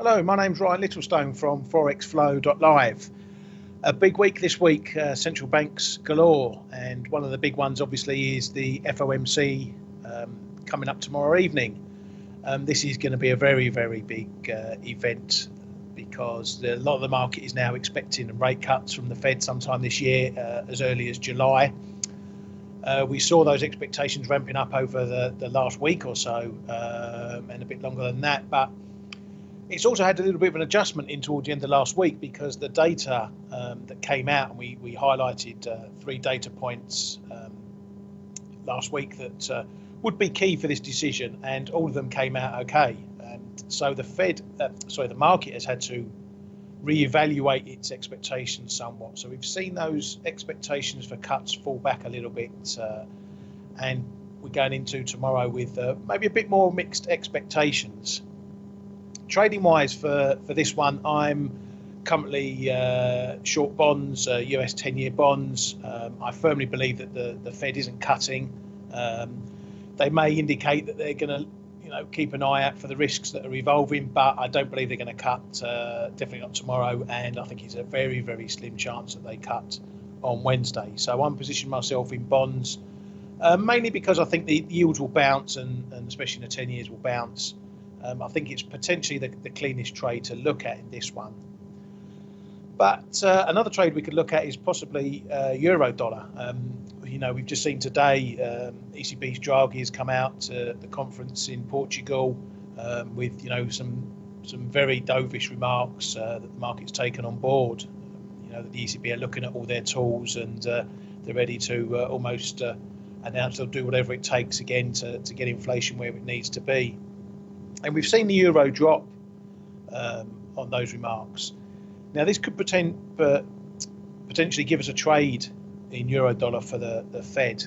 Hello, my name's Ryan Littlestone from ForexFlow.live. A big week this week, central banks galore, and one of the big ones obviously is the FOMC coming up tomorrow evening. This is going to be a very, very big event because a lot of the market is now expecting rate cuts from the Fed sometime this year, as early as July. We saw those expectations ramping up over the last week or so, and a bit longer than that, but it's also had a little bit of an adjustment in towards the end of last week because the data that came out, and we highlighted 3 data points last week that would be key for this decision, and all of them came out okay. And so the market has had to reevaluate its expectations somewhat. So we've seen those expectations for cuts fall back a little bit, and we're going into tomorrow with maybe a bit more mixed expectations. Trading wise for this one, I'm currently short bonds, US 10-year bonds. I firmly believe that the Fed isn't cutting. They may indicate that they're going to keep an eye out for the risks that are evolving, but I don't believe they're going to cut, definitely not tomorrow, and I think it's a very, very slim chance that they cut on Wednesday. So I'm positioning myself in bonds, mainly because I think the yields will bounce, and especially in the 10 years will bounce. I think it's potentially the cleanest trade to look at in this one. But another trade we could look at is possibly euro dollar. We've just seen today ECB's Draghi has come out to the conference in Portugal with some very dovish remarks that the market's taken on board. That the ECB are looking at all their tools, and they're ready to almost announce they'll do whatever it takes again to get inflation where it needs to be. And we've seen the euro drop on those remarks. Now, this could potentially give us a trade in euro dollar for the Fed,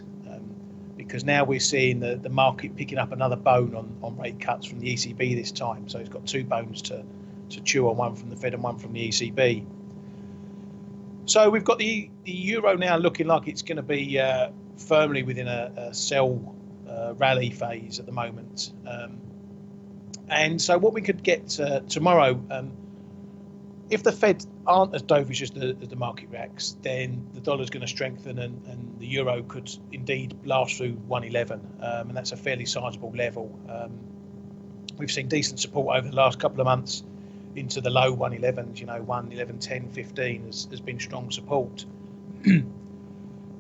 because now we're seeing the market picking up another bone on rate cuts from the ECB this time. So it's got 2 bones to chew on, one from the Fed and one from the ECB. So we've got the euro now looking like it's going to be firmly within a sell rally phase at the moment. And so what we could get tomorrow, if the Fed aren't as dovish as the market reacts, then the dollar's going to strengthen, and the euro could indeed blast through 111, and that's a fairly sizable level. We've seen decent support over the last couple of months into the low 111s, 111.10, 15 has been strong support.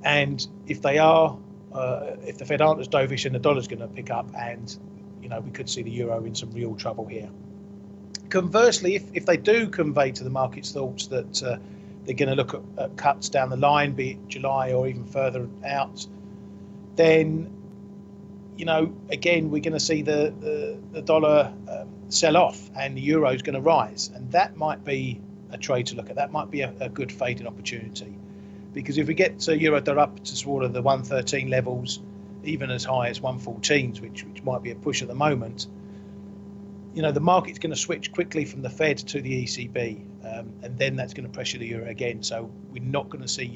And if the Fed aren't as dovish, then the dollar's going to pick up, and we could see the euro in some real trouble here. Conversely, if they do convey to the market's thoughts that they're going to look at cuts down the line, be it July or even further out, then again we're going to see the dollar sell off, and the euro is going to rise, and that might be a trade to look at. That might be a good fading opportunity, because if we get euro dollar up to sort of the 113 levels, even as high as 114s, which might be a push at the moment, the market's going to switch quickly from the Fed to the ECB, and then that's going to pressure the euro again. So we're not going to see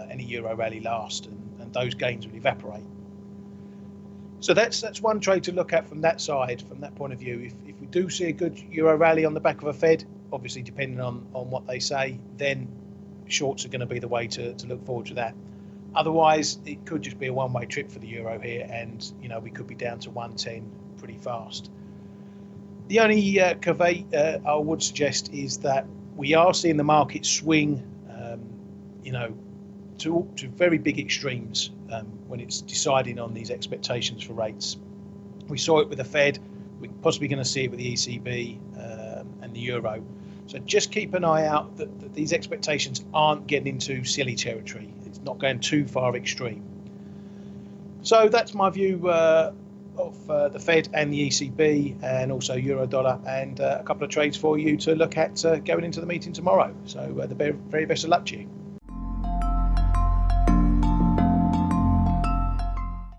any euro rally last, and those gains will evaporate. So that's one trade to look at from that side, from that point of view. If we do see a good euro rally on the back of a Fed, obviously depending on what they say, then shorts are going to be the way to look forward to that. Otherwise, it could just be a one-way trip for the euro here, and we could be down to 110 pretty fast. The only caveat I would suggest is that we are seeing the market swing, to very big extremes when it's deciding on these expectations for rates. We saw it with the Fed. We're possibly going to see it with the ECB and the euro. So just keep an eye out that these expectations aren't getting into silly territory. It's not going too far extreme. So that's my view of the Fed and the ECB, and also euro dollar, and a couple of trades for you to look at going into the meeting tomorrow. So the very best of luck to you.